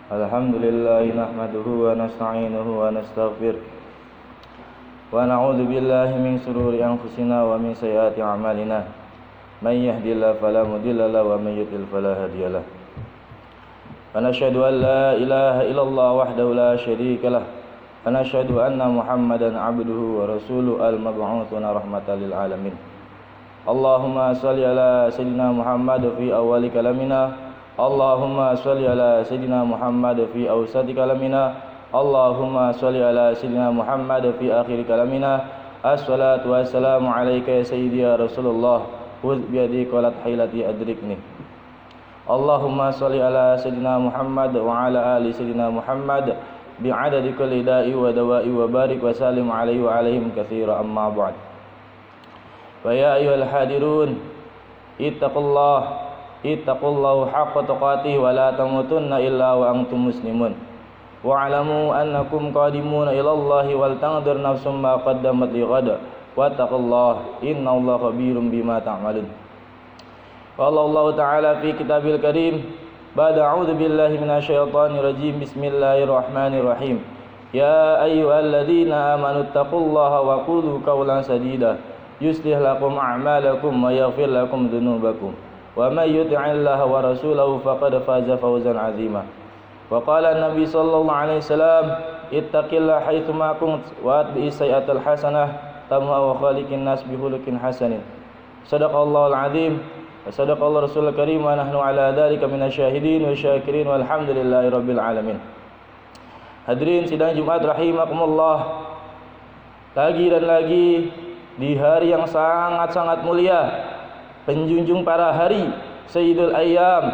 Alhamdulillah nahmaduhu wa nasta'inuhu wa nastaghfir wa na'udzu billahi min shururi anfusina wa min sayyiati a'malina. May yahdihillahu fala mudilla lahu wa may yudlil fala hadiyalah. Wa nashhadu an la ilaha illallah wahdahu la syarika lah. Wa nashhadu anna Muhammadan 'abduhu wa rasuluhu al-mab'utsuna rahmatan lil alamin. Allahumma shalli ala sayyidina Muhammad fi awwali kalamina. Allahumma shalli ala sayyidina Muhammad fi awsati kalamina. Allahumma shalli ala sayyidina Muhammad fi akhir kalamina. Assalatu wassalamu alayka ya sayyidi ya Rasulullah. Khudh bi yadi qalat hailati adrikni. Allahumma shalli ala sayyidina Muhammad wa ala ali sayyidina Muhammad bi'adadi kulli da'i wa dawa'i wa barik wa salim alaihi wa alaihim katsira amma ba'd. Wa ya ayyuhal hadirun ittaqullah haqqa tuqatih wa la tamutunna illa wa antum muslimun. Wa'lamu annakum qadimuna ila Allahi wal tanzur nafsum ma qaddamat li ghad. Wattaqullaha innallaha khabirum bima ta'malun. Qala Allah ta'ala fi kitabil karim ba'da a'udzu billahi minasyaitonir rajim. Bismillahirrahmanirrahim. Ya ayyuhalladzina amanu taqullaha wa qulu qawlan sadida yuslih lakum a'malakum wa yaghfir lakum dzunubakum. Wa may yuti'illaha wa rasulahu faqad faza fawzan 'azima. Wa qala an-nabi sallallahu alaihi wasallam ittaqillaha haitsu ma kunt wa atbi'is sayyi'atal hasanah tamha wa khaliqin nas bi khuluqin hasanin. Shadaqallahul 'azim wa shadaqallahu rasulul karim wa nahnu 'ala dzalika minasyahidin wa syakirin walhamdulillahi rabbil alamin. Hadirin sidang Jumat rahimakumullah. Lagi dan lagi di hari yang sangat-sangat mulia, penjunjung para hari, Sayyidul Ayyam,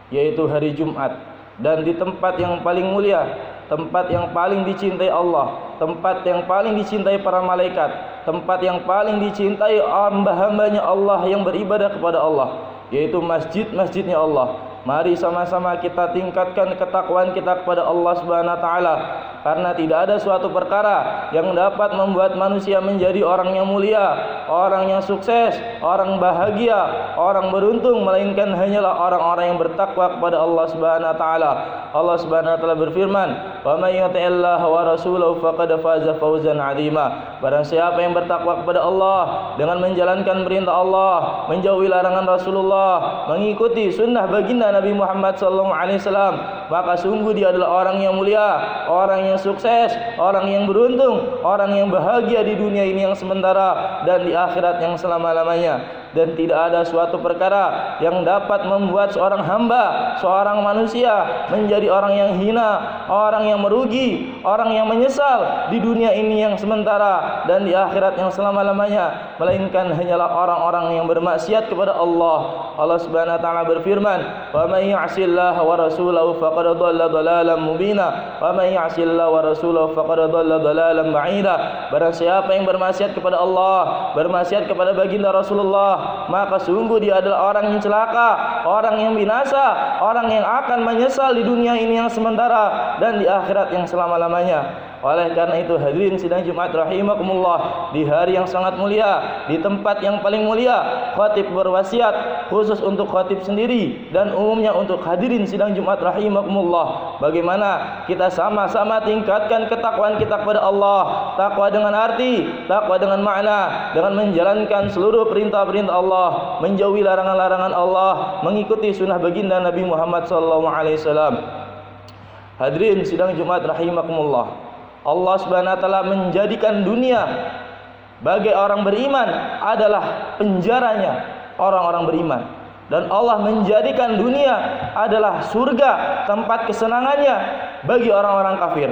yaitu hari Jumat, dan di tempat yang paling mulia, tempat yang paling dicintai Allah, tempat yang paling dicintai para malaikat, tempat yang paling dicintai hamba-hambanya Allah yang beribadah kepada Allah, yaitu masjid-masjidnya Allah. Mari sama-sama kita tingkatkan ketakwaan kita kepada Allah Subhanahu wa taala, karena tidak ada suatu perkara yang dapat membuat manusia menjadi orang yang mulia, orang yang sukses, orang bahagia, orang beruntung, melainkan hanyalah orang-orang yang bertakwa kepada Allah Subhanahu wa taala. Allah Subhanahu wa taala berfirman, "Wa may yuti'illaha wa rasulahu faqad faza fawzan 'azima." Barang siapa yang bertakwa kepada Allah dengan menjalankan perintah Allah, menjauhi larangan Rasulullah, mengikuti sunnah baginda Nabi Muhammad sallallahu alaihi wasallam, maka sungguh dia adalah orang yang mulia, orang yang sukses, orang yang beruntung, orang yang bahagia di dunia ini yang sementara dan di akhirat yang selama-lamanya. Dan tidak ada suatu perkara yang dapat membuat seorang hamba, seorang manusia menjadi orang yang hina, orang yang merugi, orang yang menyesal di dunia ini yang sementara dan di akhirat yang selama-lamanya, melainkan hanyalah orang-orang yang bermaksiat kepada Allah. Allah Subhanahu wa taala berfirman, "Wa may ya'sillaha wa rasulahu faqad dhalla dhalalan mubina, wa may ya'sillaha wa rasulahu faqad dhalla dhalalan ba'ida." Barang siapa yang bermaksiat kepada Allah, bermaksiat kepada baginda Rasulullah, maka sungguh dia adalah orang yang celaka, orang yang binasa, orang yang akan menyesal di dunia ini yang sementara dan di akhirat yang selama-lamanya. Oleh karena itu hadirin sidang Jumat rahimakumullah, di hari yang sangat mulia, di tempat yang paling mulia, khatib berwasiat khusus untuk khatib sendiri dan umumnya untuk hadirin sidang Jumat rahimakumullah, bagaimana kita sama-sama tingkatkan ketakwaan kita kepada Allah. Takwa dengan arti, takwa dengan makna, dengan menjalankan seluruh perintah-perintah Allah, menjauhi larangan-larangan Allah, mengikuti sunnah baginda Nabi Muhammad sallallahu alaihi wasallam. Hadirin sidang Jumat rahimakumullah, Allah Subhanahu wa taala menjadikan dunia bagi orang beriman adalah penjaranya orang-orang beriman, dan Allah menjadikan dunia adalah surga, tempat kesenangannya bagi orang-orang kafir.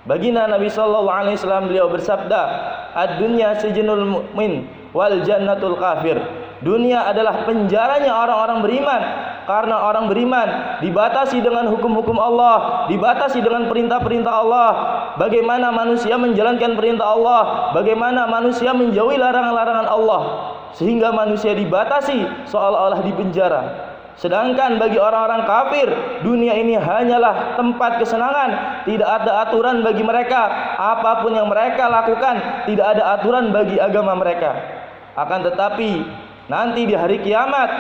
Baginda Nabi sallallahu alaihi wasallam beliau bersabda, "Ad-dunya sijnul mu'min wal jannatul kafir." Dunia adalah penjaranya orang-orang beriman, karena orang beriman dibatasi dengan hukum-hukum Allah, dibatasi dengan perintah-perintah Allah. Bagaimana manusia menjalankan perintah Allah, bagaimana manusia menjauhi larangan-larangan Allah, sehingga manusia dibatasi seolah-olah di penjara. Sedangkan bagi orang-orang kafir, dunia ini hanyalah tempat kesenangan, tidak ada aturan bagi mereka. Apapun yang mereka lakukan, tidak ada aturan bagi agama mereka. Akan tetapi nanti di hari kiamat,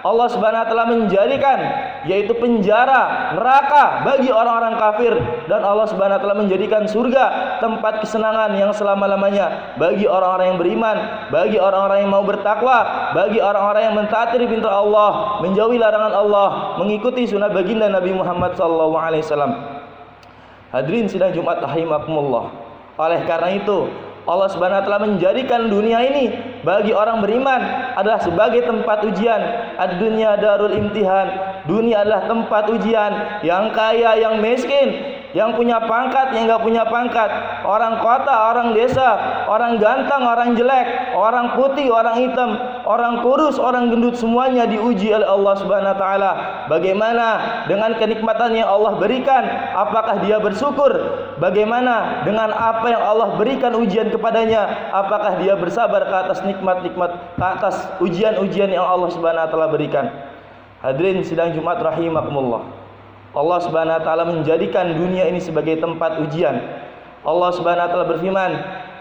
Allah Subhanahu wa taala menjadikan yaitu penjara, neraka bagi orang-orang kafir, dan Allah Subhanahu wa taala menjadikan surga tempat kesenangan yang selama-lamanya bagi orang-orang yang beriman, bagi orang-orang yang mau bertakwa, bagi orang-orang yang mentaati perintah Allah, menjauhi larangan Allah, mengikuti sunnah baginda Nabi Muhammad SAW. Hadirin sidang Jumat rahimakumullah. Oleh karena itu, Allah Subhanahu wa taala menjadikan dunia ini bagi orang beriman adalah sebagai tempat ujian. Ad-dunya darul imtihan. Dunia adalah tempat ujian. Yang kaya, yang miskin, yang punya pangkat, yang enggak punya pangkat, orang kota, orang desa, orang ganteng, orang jelek, orang putih, orang hitam, orang kurus, orang gendut, semuanya diuji oleh Allah Subhanahu wa taala. Bagaimana dengan kenikmatan yang Allah berikan? Apakah dia bersyukur? Bagaimana dengan apa yang Allah berikan ujian kepadanya? Apakah dia bersabar ke atas nikmat-nikmat, ke atas ujian-ujian yang Allah Subhanahu wa taala berikan? Hadirin sidang Jumat rahimakumullah. Allah Subhanahu wa taala menjadikan dunia ini sebagai tempat ujian. Allah Subhanahu wa taala berfirman,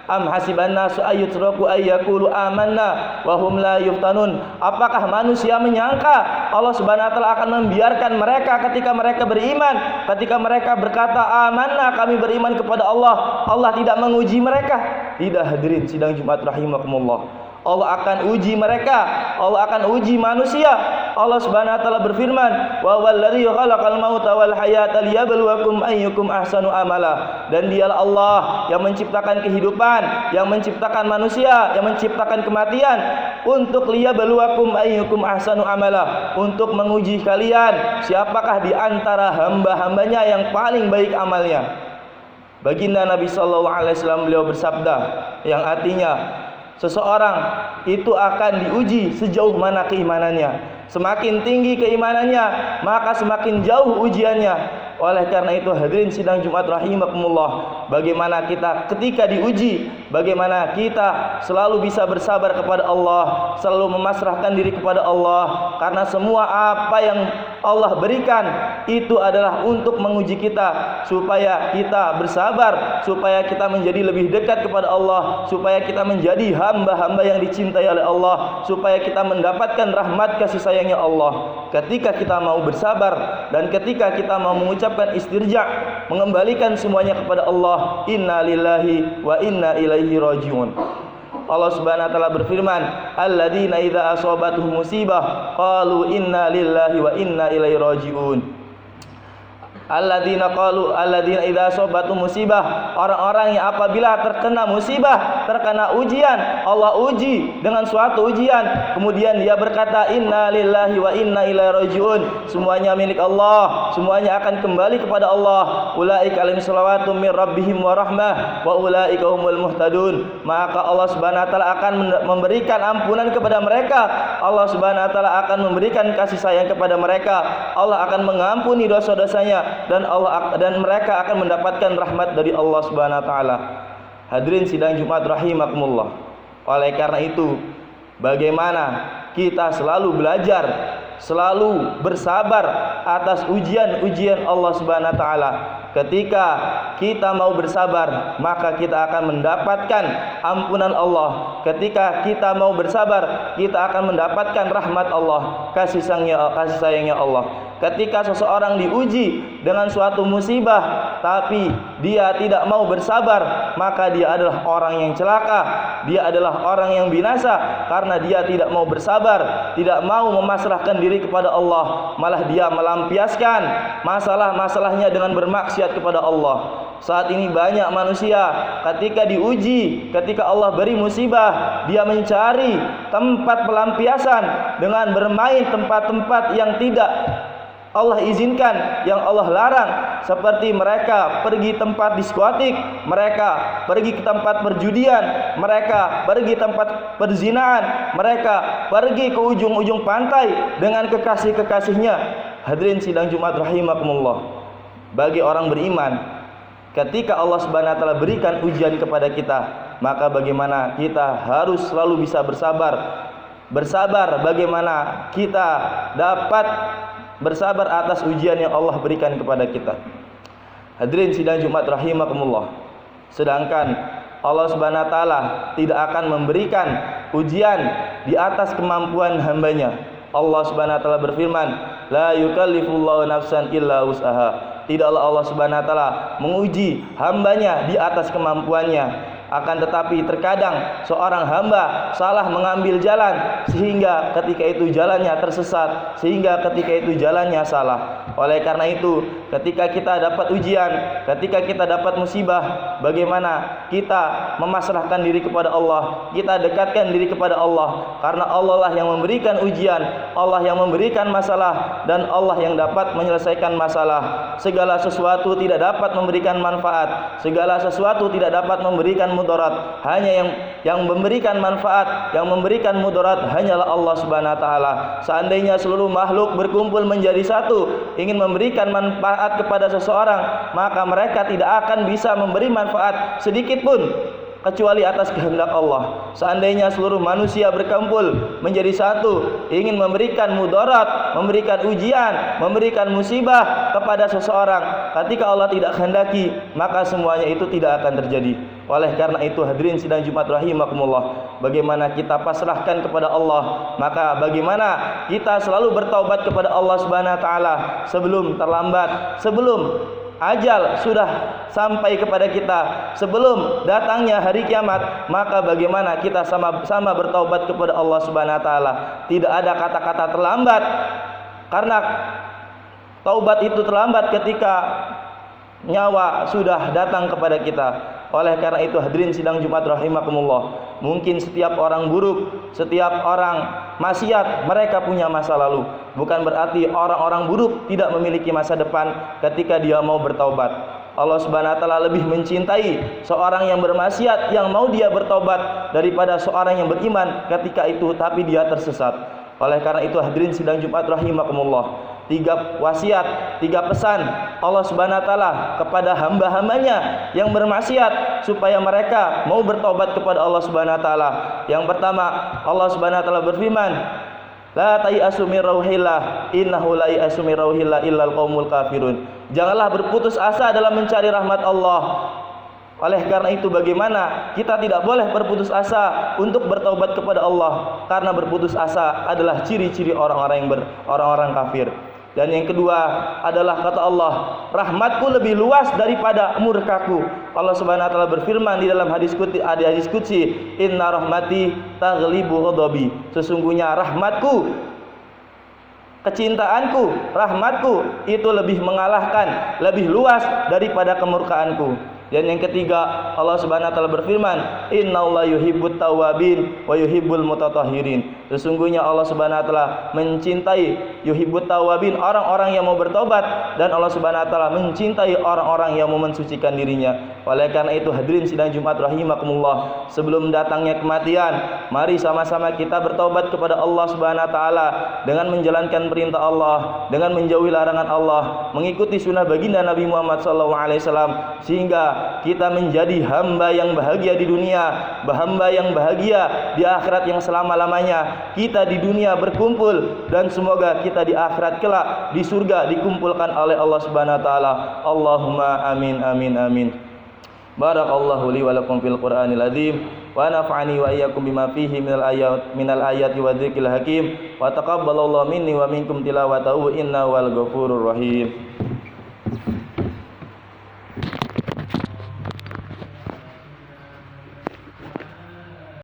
"Am hasiban nasu ayyutraku ayyaqulu amanna wa hum la yuftanun." Apakah manusia menyangka Allah Subhanahu wa taala akan membiarkan mereka ketika mereka beriman, ketika mereka berkata amanna, kami beriman kepada Allah, Allah tidak menguji mereka? Tidak, hadirin sidang Jumat rahimakumullah. Allah akan uji mereka, Allah akan uji manusia. Allah Subhanahu wa taala berfirman, "Wa wallazi khalaqal mauta wal hayata liyabluwakum ayyukum ahsanu amala." Dan dialah Allah yang menciptakan kehidupan, yang menciptakan manusia, yang menciptakan kematian untuk liyabluwakum ayyukum ahsanu amala, untuk menguji kalian siapakah di antara hamba-hambanya yang paling baik amalnya. Baginda Nabi sallallahu alaihi wasallam beliau bersabda yang artinya seseorang itu akan diuji sejauh mana keimanannya. Semakin tinggi keimanannya, maka semakin jauh ujiannya. Oleh karena itu, hadirin sidang Jumat rahimakumullah, bagaimana kita ketika diuji, bagaimana kita selalu bisa bersabar kepada Allah, selalu memasrahkan diri kepada Allah, karena semua apa yang Allah berikan itu adalah untuk menguji kita, supaya kita bersabar, supaya kita menjadi lebih dekat kepada Allah, supaya kita menjadi hamba-hamba yang dicintai oleh Allah, supaya kita mendapatkan rahmat kasih sayangnya Allah. Ketika kita mau bersabar dan ketika kita mau mengucapkan istirja, mengembalikan semuanya kepada Allah, inna lillahi wa inna ilaihi rajiun. Allah Subhanahu wa taala berfirman, alladzina idza asabatuhum musibah qalu inna lillahi wa inna ilaihi rajiun. Alladzina idza asabatu musibah, orang-orang yang apabila terkena musibah, terkena ujian, Allah uji dengan suatu ujian, kemudian dia berkata inna lillahi wa inna ilaihi rajiun, semuanya milik Allah, semuanya akan kembali kepada Allah. Ulaika alaihim shalawatun mir rabbihim wa rahmah wa ulaika humul muhtadun. Maka Allah Subhanahu wa taala akan memberikan ampunan kepada mereka, Allah Subhanahu wa taala akan memberikan kasih sayang kepada mereka, Allah akan mengampuni dosa-dosanya, dan mereka akan mendapatkan rahmat dari Allah Subhanahu wa taala. Hadirin sidang Jumat rahimakumullah. Oleh karena itu, bagaimana kita selalu belajar, selalu bersabar atas ujian-ujian Allah Subhanahu wa taala. Ketika kita mau bersabar, maka kita akan mendapatkan ampunan Allah. Ketika kita mau bersabar, kita akan mendapatkan rahmat Allah, kasih sayangnya Allah. Ketika seseorang diuji dengan suatu musibah, tapi dia tidak mau bersabar, maka dia adalah orang yang celaka, dia adalah orang yang binasa, karena dia tidak mau bersabar, tidak mau memasrahkan diri kepada Allah, malah dia melampiaskan masalah-masalahnya dengan bermaksiat kepada Allah. Saat ini banyak manusia ketika diuji, ketika Allah beri musibah, dia mencari tempat pelampiasan dengan bermain tempat-tempat yang tidak Allah izinkan, yang Allah larang, seperti mereka pergi tempat diskotik, mereka pergi ke tempat perjudian, mereka pergi tempat perzinaan, mereka pergi ke ujung-ujung pantai dengan kekasih-kekasihnya. Hadirin sidang Jumat rahimakumullah. Bagi orang beriman, ketika Allah Subhanahu wa taala berikan ujian kepada kita, maka bagaimana kita harus selalu bisa bersabar. Bersabar bagaimana kita dapat bersabar atas ujian yang Allah berikan kepada kita. Hadirin sidang Jumat rahimakumullah. Sedangkan Allah Subhanahu wa taala tidak akan memberikan ujian di atas kemampuan hambanya. Allah Subhanahu wa taala berfirman, la yukallifullahu nafsan illa wus'aha. Tidaklah Allah Subhanahu wa taala menguji hambanya di atas kemampuannya. Akan tetapi terkadang seorang hamba salah mengambil jalan sehingga ketika itu jalannya tersesat, sehingga ketika itu jalannya salah. Oleh karena itu, ketika kita dapat ujian, ketika kita dapat musibah, bagaimana kita memasrahkan diri kepada Allah, kita dekatkan diri kepada Allah, karena Allah lah yang memberikan ujian, Allah yang memberikan masalah, dan Allah yang dapat menyelesaikan masalah. Segala sesuatu tidak dapat memberikan manfaat, segala sesuatu tidak dapat memberikan mudarat. Hanya yang memberikan manfaat, yang memberikan mudarat hanyalah Allah Subhanahu wa taala. Seandainya seluruh makhluk berkumpul menjadi satu ingin memberikan manfaat kepada seseorang, maka mereka tidak akan bisa memberi manfaat sedikit pun kecuali atas kehendak Allah. Seandainya seluruh manusia berkumpul menjadi satu ingin memberikan mudarat, memberikan ujian, memberikan musibah kepada seseorang, ketika Allah tidak kehendaki, maka semuanya itu tidak akan terjadi. Oleh karena itu, hadirin sidang Jumat rahimakumullah, bagaimana kita pasrahkan kepada Allah, maka bagaimana kita selalu bertaubat kepada Allah Subhanahu wa taala sebelum terlambat, sebelum ajal sudah sampai kepada kita, sebelum datangnya hari kiamat, maka bagaimana kita sama-sama bertaubat kepada Allah Subhanahu wa taala. Tidak ada kata-kata terlambat, karena taubat itu terlambat ketika nyawa sudah datang kepada kita. Oleh karena itu, hadirin sidang Jumat rahimakumullah, mungkin setiap orang buruk, setiap orang maksiat, mereka punya masa lalu. Bukan berarti orang-orang buruk tidak memiliki masa depan ketika dia mau bertaubat. Allah Subhanahu wa taala lebih mencintai seorang yang bermaksiat yang mau dia bertaubat daripada seorang yang beriman ketika itu tapi dia tersesat. Oleh karena itu, hadirin sidang Jumat rahimakumullah, 3 wasiat, 3 pesan Allah Subhanahu wa taala kepada hamba-hambanya yang bermaksiat supaya mereka mau bertobat kepada Allah Subhanahu wa taala. Yang pertama, Allah Subhanahu wa taala berfirman, la tayasu min rauhillah innahu la yasu min rauhillah illal qaumul kafirun. Janganlah berputus asa dalam mencari rahmat Allah. Oleh karena itu, bagaimana kita tidak boleh berputus asa untuk bertaubat kepada Allah, karena berputus asa adalah ciri-ciri orang-orang kafir. Dan yang kedua adalah kata Allah, rahmatku lebih luas daripada murkaku. Allah Subhanahu wa taala berfirman di dalam hadis qudsi, inna rahmati taghlibu ghadabi. Sesungguhnya rahmatku, kecintaanku, rahmatku itu lebih mengalahkan, lebih luas daripada kemurkaanku. Dan yang ketiga, Allah Subhanahu wa taala berfirman, innallaha yuhibbut tawwabin wa yuhibbul mutatahhirin. Sesungguhnya Allah Subhanahu wa taala mencintai yuhibbut tawwabin, orang-orang yang mau bertobat, dan Allah Subhanahu wa taala mencintai orang-orang yang mau mensucikan dirinya. Oleh karena itu, hadirin sidang Jumat rahimakumullah, sebelum datangnya kematian, mari sama-sama kita bertobat kepada Allah Subhanahu wa taala dengan menjalankan perintah Allah, dengan menjauhi larangan Allah, mengikuti sunnah baginda Nabi Muhammad SAW, sehingga kita menjadi hamba yang bahagia di dunia, hamba yang bahagia di akhirat yang selama-lamanya. Kita di dunia berkumpul, dan semoga kita di akhirat kelak di surga dikumpulkan oleh Allah Subhanahu wa taala. Allahumma amin amin amin. Barakallahu li wa lakum fil Qur'anil azim, wa nafa'ani wa iyyakum bima fihi minal ayati wa dzikril hakim, wa taqabbalallahu minni wa minkum tilawatahu innahu wal ghafurur rahim.